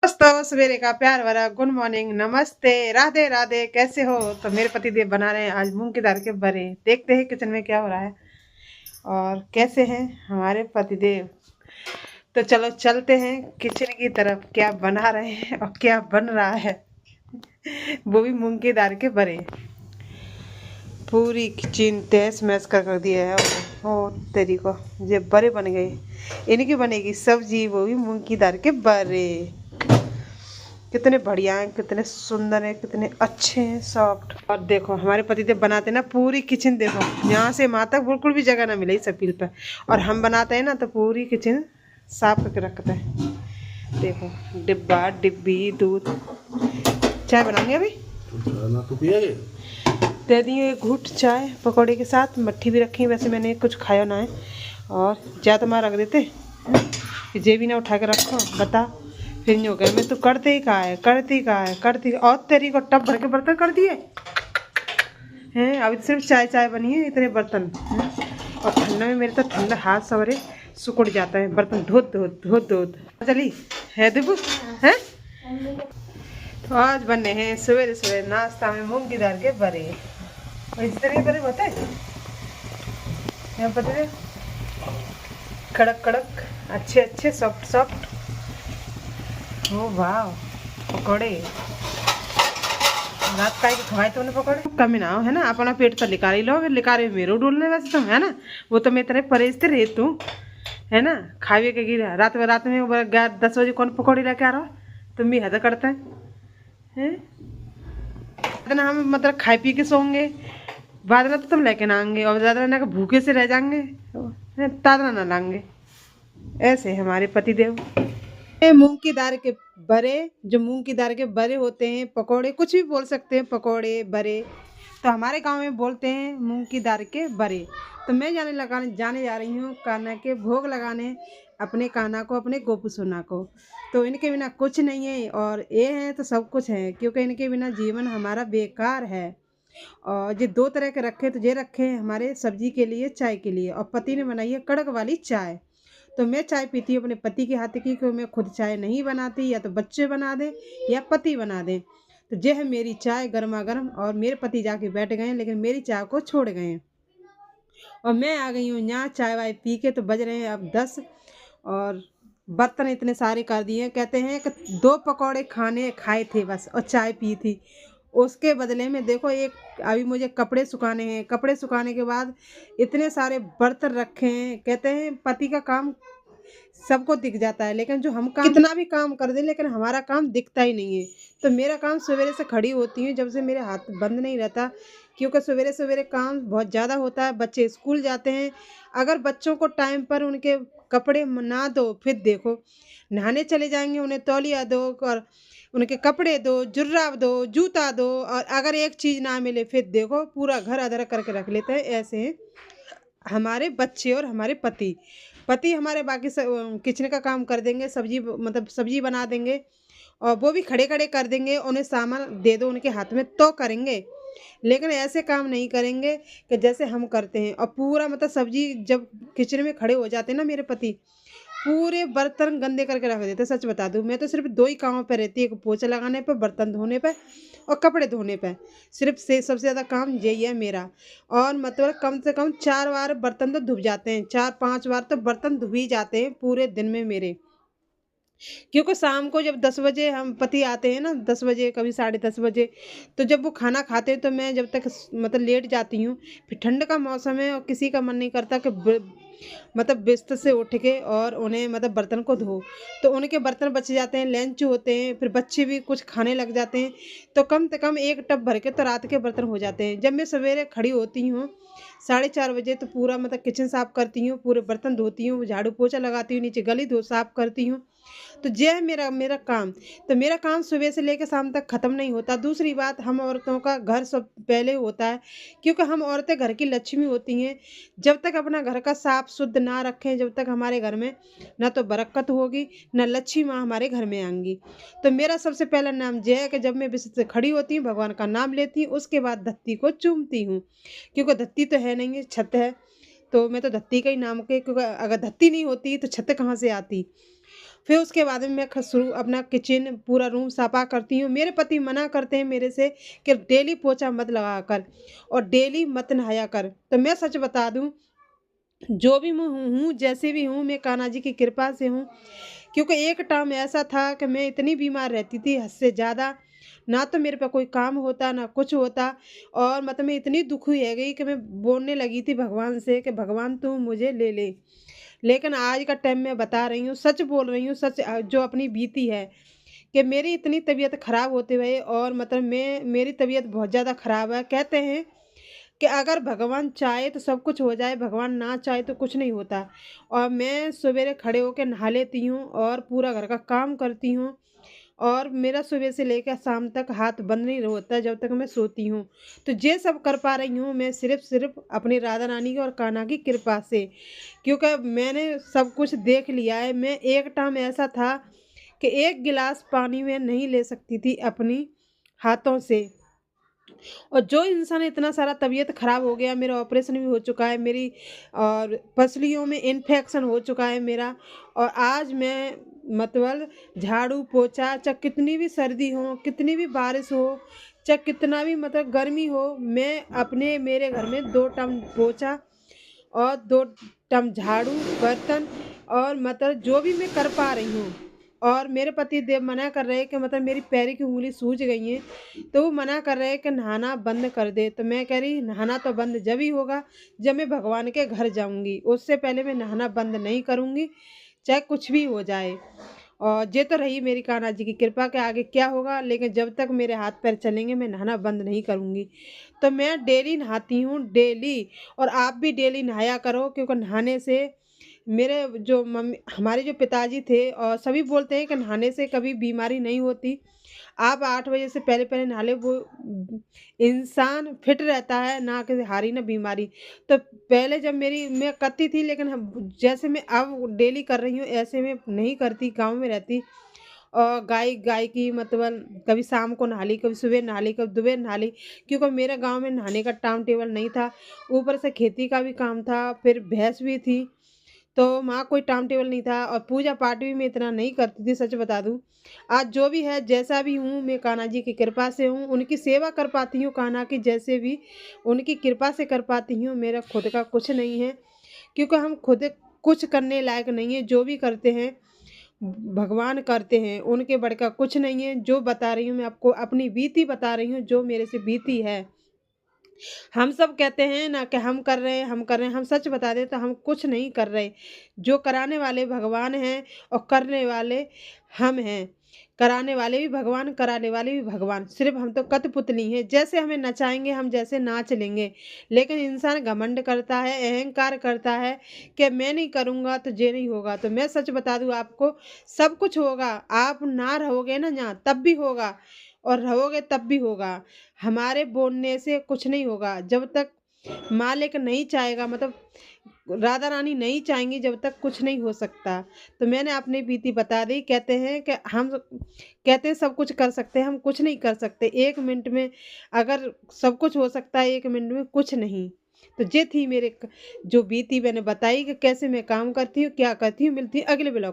दोस्तों सवेरे का प्यार भरा गुड मॉर्निंग, नमस्ते, राधे राधे। कैसे हो? तो मेरे पतिदेव बना रहे हैं आज मूंग की दाल के बड़े। देखते हैं किचन में क्या हो रहा है और कैसे हैं हमारे पतिदेव। तो चलो चलते हैं किचन की तरफ, क्या बना रहे हैं और क्या बन रहा है। वो भी मूंग की दाल के बड़े। पूरी किचन तहस महस कर दिया है। ओ तेरी को, ये बड़े बन गए। इनकी बनेगी सब्जी, वो भी मूंग की दाल के बड़े। कितने बढ़िया हैं, कितने सुंदर हैं, कितने अच्छे हैं, सॉफ्ट। और देखो हमारे पतिदेव बनाते हैं ना, पूरी किचन देखो यहाँ से वहाँ तक बिल्कुल भी जगह ना मिले इस अपील पर। और हम बनाते हैं ना तो पूरी किचन साफ करके रखते हैं। देखो डिब्बा डिब्बी दूध। चाय बनाऊंगी अभी, तो पिएगे? दे दिए एक घूट चाय पकौड़े के साथ। मट्ठी भी रखी है, वैसे मैंने कुछ खाया ना है। और ज़्यादा मार रख देते, जे भी ना उठा के रखो बता। फिर नहीं हो गया, मैं तो करते ही कहा है, करती और तेरी को टब भर के बर्तन कर दिए हैं। अभी तो सिर्फ चाय चाय बनी है, इतने बर्तन हैं? और ठंडा में मेरे तो ठंडा हाथ सवरे सुकुड़ जाता है, बर्तन धो चली है देखो है। तो आज बने हैं सवेरे सवेरे नाश्ता में मूंग की दाल के बड़े। और इस तरह के बड़े होते हैं यहाँ पर, कड़क कड़क, अच्छे अच्छे, सॉफ्ट सॉफ्ट। ओ वाह, पकौड़े रात का खवाए तो पकौड़े कम ही ना हो, है ना। अपना पेट तो लिकार ही लो, लिकार मेरो डोलने वैसे तो, है ना। वो तो मैं तेरे परहेज रहे तू, है ना। खावे के गिरा रात में 10 बजे कौन पकौड़ी लेके आ रहा हो? तुम भी हद करते हैं। इतना हम मतलब खाए पी के सोंगे, बाद में तो तुम लेके ना आएंगे, और ज़्यादा ना भूखे से रह जाएंगे, तादना ना लाएंगे। ऐसे हमारे पतिदेव। ये मूंग की दाल के बड़े, जो मूंग की दाल के बड़े होते हैं, पकोड़े कुछ भी बोल सकते हैं, पकोड़े बड़े। तो हमारे गांव में बोलते हैं मूंग की दाल के बड़े। तो मैं जाने जा रही हूँ कान्हा के भोग लगाने, अपने कान्हा को, अपने गोपू सोना को। तो इनके बिना कुछ नहीं है, और ये हैं तो सब कुछ है, क्योंकि इनके बिना जीवन हमारा बेकार है। और ये 2 तरह के रखे, तो ये रखे हैं हमारे सब्जी के लिए, चाय के लिए। और पति ने बनाई है कड़क वाली चाय। तो मैं चाय पीती हूँ अपने पति के हाथ की, क्योंकि मैं खुद चाय नहीं बनाती, या तो बच्चे बना दें या पति बना दें। तो ये है मेरी चाय गर्मा गर्म, और मेरे पति जाके बैठ गए हैं, लेकिन मेरी चाय को छोड़ गए हैं। और मैं आ गई हूँ यहाँ चाय वाय पी के। तो बज रहे हैं अब 10, और बर्तन इतने सारे कर दिए। कहते हैं कि 2 पकौड़े खाए थे बस, और चाय पी थी। उसके बदले में देखो, एक अभी मुझे कपड़े सुखाने हैं, कपड़े सुखाने के बाद इतने सारे बर्तन रखे हैं। कहते हैं पति का काम सबको दिख जाता है, लेकिन जो हम काम कितना भी काम कर दें, लेकिन हमारा काम दिखता ही नहीं है। तो मेरा काम सवेरे से खड़ी होती हूँ जब से मेरे हाथ बंद नहीं रहता, क्योंकि सवेरे सवेरे काम बहुत ज़्यादा होता है। बच्चे स्कूल जाते हैं, अगर बच्चों को टाइम पर उनके कपड़े ना दो, फिर देखो नहाने चले जाएंगे, उन्हें तौलिया दो, और उनके कपड़े दो, जुर्राब दो, जूता दो, और अगर एक चीज़ ना मिले, फिर देखो पूरा घर अदर करके रख लेते हैं। ऐसे हैं हमारे बच्चे और हमारे पति। पति हमारे बाकी किचन का काम कर देंगे, सब्जी मतलब सब्जी बना देंगे, और वो भी खड़े खड़े कर देंगे। उन्हें सामान दे दो उनके हाथ में तो करेंगे, लेकिन ऐसे काम नहीं करेंगे कि जैसे हम करते हैं। और पूरा मतलब सब्जी जब किचन में खड़े हो जाते हैं ना मेरे पति, पूरे बर्तन गंदे करके रख देते। सच बता दूं, मैं तो सिर्फ 2 ही कामों पे रहती है, एक पोछा लगाने पे, बर्तन धोने पे, और कपड़े धोने पे। सिर्फ से सबसे ज़्यादा काम यही है मेरा। और मतलब कम से कम 4 बार बर्तन तो धुप जाते हैं, 4-5 बार तो बर्तन धुप ही जाते हैं पूरे दिन में मेरे। क्योंकि शाम को जब 10 बजे हम पति आते हैं ना, 10 बजे, कभी 10:30 बजे, तो जब वो खाना खाते हैं तो मैं जब तक मतलब लेट जाती हूँ। फिर ठंड का मौसम है, और किसी का मन नहीं करता कि मतलब बिस्तर से उठ के और उन्हें मतलब बर्तन को धो। तो उनके बर्तन बच जाते हैं, लंच होते हैं, फिर बच्चे भी कुछ खाने लग जाते हैं। तो कम से कम एक टब भर के तो रात के बर्तन हो जाते हैं। जब मैं सवेरे खड़ी होती हूँ 4:30 बजे, तो पूरा मतलब किचन साफ करती हूँ, पूरे बर्तन धोती हूँ, झाड़ू पोछा लगाती हूँ, नीचे गली धो साफ करती हूँ। तो ये है मेरा मेरा काम। तो मेरा काम सुबह से लेकर शाम तक ख़त्म नहीं होता। दूसरी बात, हम औरतों का घर सब पहले होता है, क्योंकि हम औरतें घर की लक्ष्मी होती हैं। जब तक अपना घर का साफ शुद्ध ना रखें, जब तक हमारे घर में ना तो बरकत होगी, ना लक्ष्मी माँ हमारे घर में आएंगी। तो मेरा सबसे पहला नाम यह है कि जब मैं बिस्तर से खड़ी होती हूँ, भगवान का नाम लेती हूँ, उसके बाद धरती को चूमती हूँ। क्योंकि धरती तो है नहीं, छत है। तो मैं तो धरती का ही नाम के, क्योंकि अगर धरती नहीं होती तो छत कहाँ से आती। फिर उसके बाद में मैं शुरू अपना किचन पूरा रूम साफ़ा करती हूँ। मेरे पति मना करते हैं मेरे से कि डेली पोछा मत लगाया कर और डेली मत नहाया कर। तो मैं सच बता दूँ, जो भी मैं हूँ, जैसे भी हूँ, मैं कान्हा जी की कृपा से हूँ। क्योंकि एक टाइम ऐसा था कि मैं इतनी बीमार रहती थी हद से ज़्यादा, ना तो मेरे पे कोई काम होता ना कुछ होता, और मतलब मैं इतनी दुखी रह गई कि मैं बोलने लगी थी भगवान से कि भगवान तू मुझे ले ले। लेकिन आज का टाइम मैं बता रही हूँ, सच बोल रही हूँ, सच जो अपनी बीती है कि मेरी इतनी तबीयत ख़राब होते हुए, और मतलब मेरी तबीयत बहुत ज़्यादा ख़राब है। कहते हैं कि अगर भगवान चाहे तो सब कुछ हो जाए, भगवान ना चाहे तो कुछ नहीं होता। और मैं सवेरे खड़े होकर नहा लेती हूँ और पूरा घर का काम करती हूँ, और मेरा सुबह से लेकर शाम तक हाथ बंद नहीं होता जब तक मैं सोती हूँ। तो ये सब कर पा रही हूँ मैं सिर्फ़ अपनी राधा रानी की और कान्हा की कृपा से। क्योंकि मैंने सब कुछ देख लिया है। मैं एक टाइम ऐसा था कि 1 गिलास पानी मैं नहीं ले सकती थी अपनी हाथों से। और जो इंसान इतना सारा तबीयत ख़राब हो गया, मेरा ऑपरेशन भी हो चुका है, मेरी और पसलियों में इन्फेक्शन हो चुका है मेरा, और आज मैं मतलब झाड़ू पोछा, चाहे कितनी भी सर्दी हो, कितनी भी बारिश हो, चाहे कितना भी मतलब गर्मी हो, मैं अपने मेरे घर में 2 टाइम पोछा और 2 टाइम झाड़ू, बर्तन, और मतलब जो भी मैं कर पा रही हूँ। और मेरे पति देव मना कर रहे हैं कि मतलब मेरी पैर की उँगली सूज गई है, तो वो मना कर रहे हैं कि नहाना बंद कर दे। तो मैं कह रही नहाना तो बंद जब ही होगा जब मैं भगवान के घर जाऊँगी, उससे पहले मैं नहाना बंद नहीं करूँगी, चाहे कुछ भी हो जाए। और ये तो रही मेरी कान्हा जी की कृपा के आगे क्या होगा, लेकिन जब तक मेरे हाथ पैर चलेंगे मैं नहाना बंद नहीं करूँगी। तो मैं डेली नहाती हूँ, डेली। और आप भी डेली नहाया करो, क्योंकि नहाने से मेरे जो मम्मी हमारे जो पिताजी थे और सभी बोलते हैं कि नहाने से कभी बीमारी नहीं होती। आप 8 बजे से पहले-पहले नहा लें, वो इंसान फिट रहता है, ना किसी हारी ना बीमारी। तो पहले जब मैं करती थी, लेकिन हम जैसे मैं अब डेली कर रही हूँ ऐसे मैं नहीं करती, गाँव में रहती। और गाय गाय की मतलब कभी शाम को नहा ली, कभी सुबह नहा ली, कभी दोपहर नहा ली, क्योंकि मेरे गाँव में नहाने का टाइम टेबल नहीं था। ऊपर से खेती का भी काम था, फिर भैंस भी थी, तो वहाँ कोई टाइम टेबल नहीं था, और पूजा पाठ भी मैं इतना नहीं करती थी, सच बता दूँ। आज जो भी है, जैसा भी हूँ, मैं कान्हा जी की कृपा से हूँ, उनकी सेवा कर पाती हूँ कान्हा की, जैसे भी उनकी कृपा से कर पाती हूँ। मेरा खुद का कुछ नहीं है, क्योंकि हम खुद कुछ करने लायक नहीं है। जो भी करते हैं भगवान करते हैं, उनके बढ़ का कुछ नहीं है। जो बता रही हूँ मैं आपको, अपनी बीती बता रही हूँ, जो मेरे से बीती है। हम सब कहते हैं ना कि हम कर रहे हैं, हम कर रहे हैं, हम सच बता दें तो हम कुछ नहीं कर रहे। जो कराने वाले भगवान हैं और करने वाले हम हैं। कराने वाले भी भगवान, कराने वाले भी भगवान। सिर्फ़ हम तो कठपुतली हैं, जैसे हमें नचाएँगे हम जैसे नाच लेंगे। लेकिन इंसान घमंड करता है, अहंकार करता है कि मैं नहीं करूँगा तो ये नहीं होगा। तो मैं सच बता दूँ आपको, सब कुछ होगा, आप ना रहोगे ना यहाँ तब भी होगा, और रहोगे तब भी होगा। हमारे बोलने से कुछ नहीं होगा, जब तक मालिक नहीं चाहेगा, मतलब राधा रानी नहीं चाहेंगी, जब तक कुछ नहीं हो सकता। तो मैंने अपनी बीती बता दी। कहते हैं सब कुछ कर सकते हैं, हम कुछ नहीं कर सकते। 1 मिनट में अगर सब कुछ हो सकता है, 1 मिनट में कुछ नहीं। तो ये थी मेरे जो बीती मैंने बताई कि कैसे मैं काम करती हूँ, क्या करती हूँ। मिलती हूँ अगले ब्लॉग।